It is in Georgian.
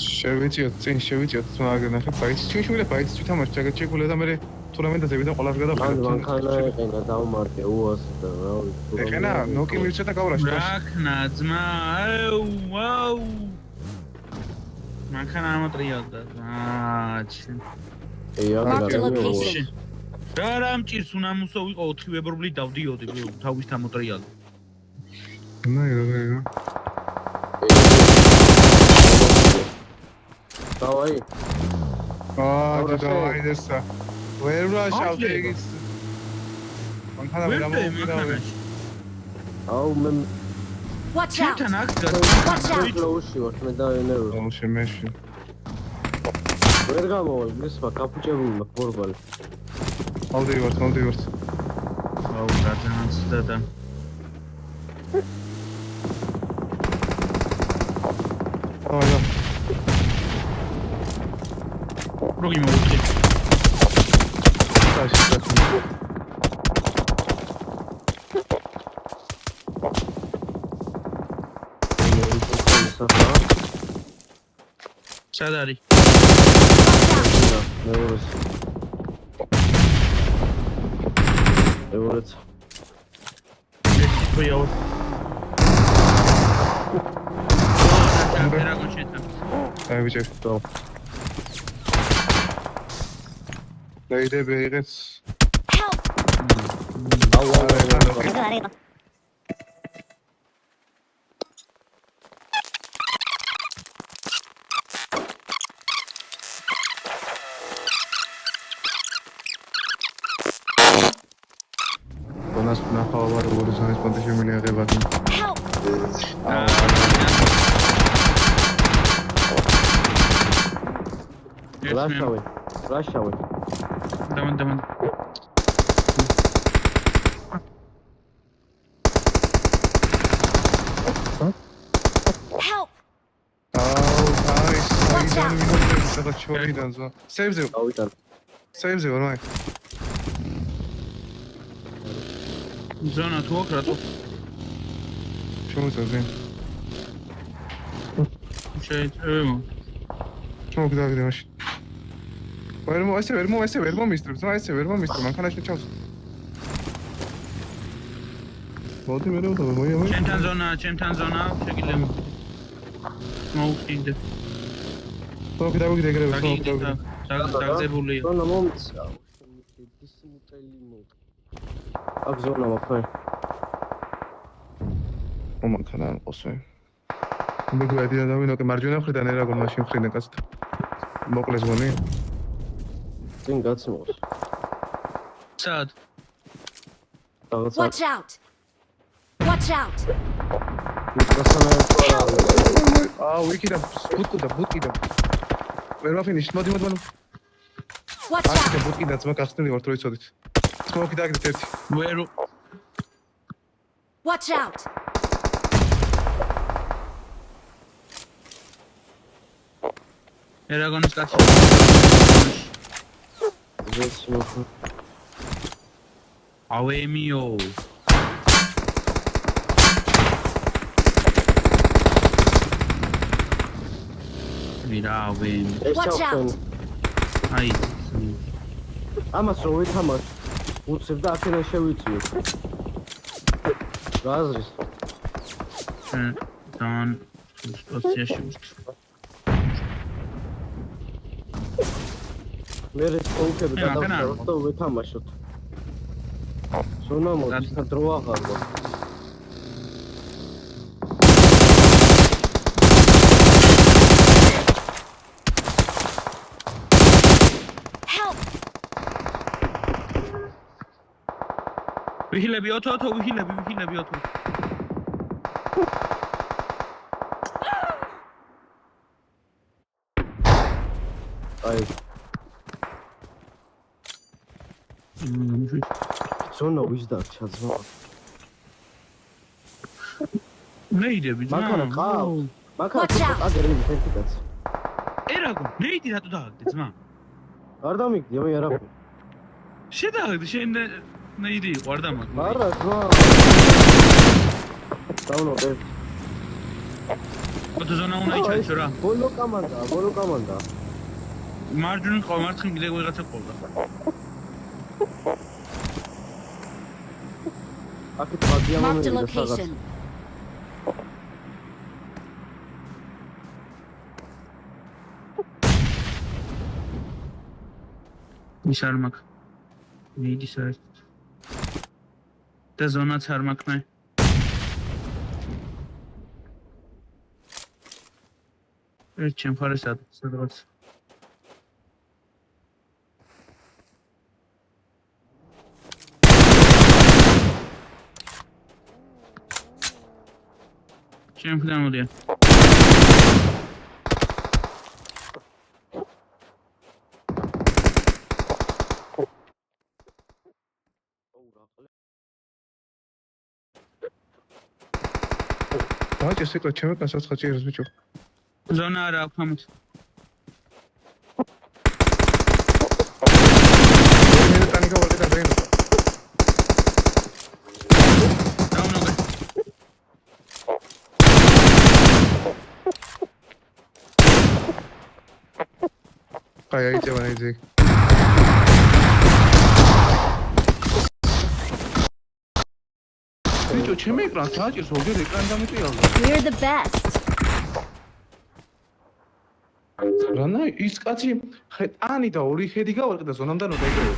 შევიწიოთ, წინ შევიწიოთ, მაგრამ ნახე, ბაიტს შეგვიძლია ბაიტს თამაში, ჯაგად შეგვიძლია და მე თურნამენტაზებიდან ყველას გადავხედოთ. მანქანა ეყენა დავმარკე უას და რა ვიცი. ეყენა, ნოკი მირჩა და გავრაში. რაქნა ძმა, აუ. მანქანა ამოტრიალდა. რა რამჭირს უნამუსო ვიყო 4 ვებრული დავდიოდი თავის თამოტრიალდა. ნაირა. დავაი. დავაი დესა. ვერ ვაშავდი ის. მანქანა მე გამოვიდა. აუ მე Watch out! Watch out! ლოუში ვარ მე დაენერო. ლოუში მეში. ვერ გამოვალ მისმა კაპუჭებული მაქვს ბორბალი. მოვდივართ. აუ გაძანაც და აია. როგორი მოვუწე? სად არის? ევროც. ვიაო. რა გოჩეთა? აი ვიჭე. დაიდები იღებს. აუ. Nas nahava var o zones ponte milija debatin. Rashaway. Daman. Help! Save you. Right? Zona tu okratu. Შემოწევენ. შეიძლება. შემოგდაგდე მაშინ. ვერ მომისტრებ, მანქანაში ჩავს. მოდი მე რომ მოია. ჩემთან ზონა, შეგიძლია. მოუხიდე. თოქი დავიგდე. დაგზებულია. ზონა მომცა. დისმუტელი მოდ. აქ ზონა მაქვს. მანქანა ყოსე. მე გვედია დავინოკე მარჯვენა მხრიდან ერაგონ მაშინ მხრიდან კაცთ. მოკლეს გონი. წინ გაცმოს. სად? Watch out! Watch out! ვიკიდა ბუტკიდა. ვერ ვაფინიშ, მოდი. Watch out! ბუტკიდა ძმა გახსნილი ვარ, რო იცოდით. სმოკი დაგდეთ ერთი. ვერ Watch out! ერაგონის კაცი. ავემიო. ვირავენ. Watch out! აი. ამას რო ვითამაშ, უცებ და აქედან შევიწიო. გაზრის. თან სპეციალში ვუსტ. მე რესპონსები გადავხაროთ და ვითამაშოთ. ზონა მოდის და დრო აღარვა. ვიხილები ოთო, ვიხილები ოთო. აი. ზონა ვიზდარჩა ძმა. ნეიდები ძმა. მანქანა ყავს. მანქანა აგერები ფერტიკაც. ერაგო, ნეიდი რატო დააგდე ძმა? არ დამიგდი, მე არა. შედააგდე შენ ნეიდი ყარ და მაგ. არა, ძმა. დაუნლოდე. ოთო ზონა უნდა იჩაჩო რა. ბოლო კომანდა. მარჯვნივ ყო მარცხნივ კიდე ვიღაცა ყოლდა. აქეთ ბაგია Marked a მომენტი და location. ის არ მაქვს. მიდის არ. და ზონაც არ მაქვს მე. ერთ ჩემხარე სადღაც. ჩემხდან მოდიან. ბაჭი სიტყვა ჩემი კაცოცხა ჭირს ბიჭო. ზონა არა აქვს ამით. მე ტანკა ვარ და დაინო. დაუნოგე. აი აიწევა აიძი. ბიჭო ჩემი ეკრანს აჭირს ოღონდ ეკრანი დამიწიალდა. We're the best. რანა ის კაცი ტანი და ორი ხედი გავარყი და ზონამდანო დაიგროვე.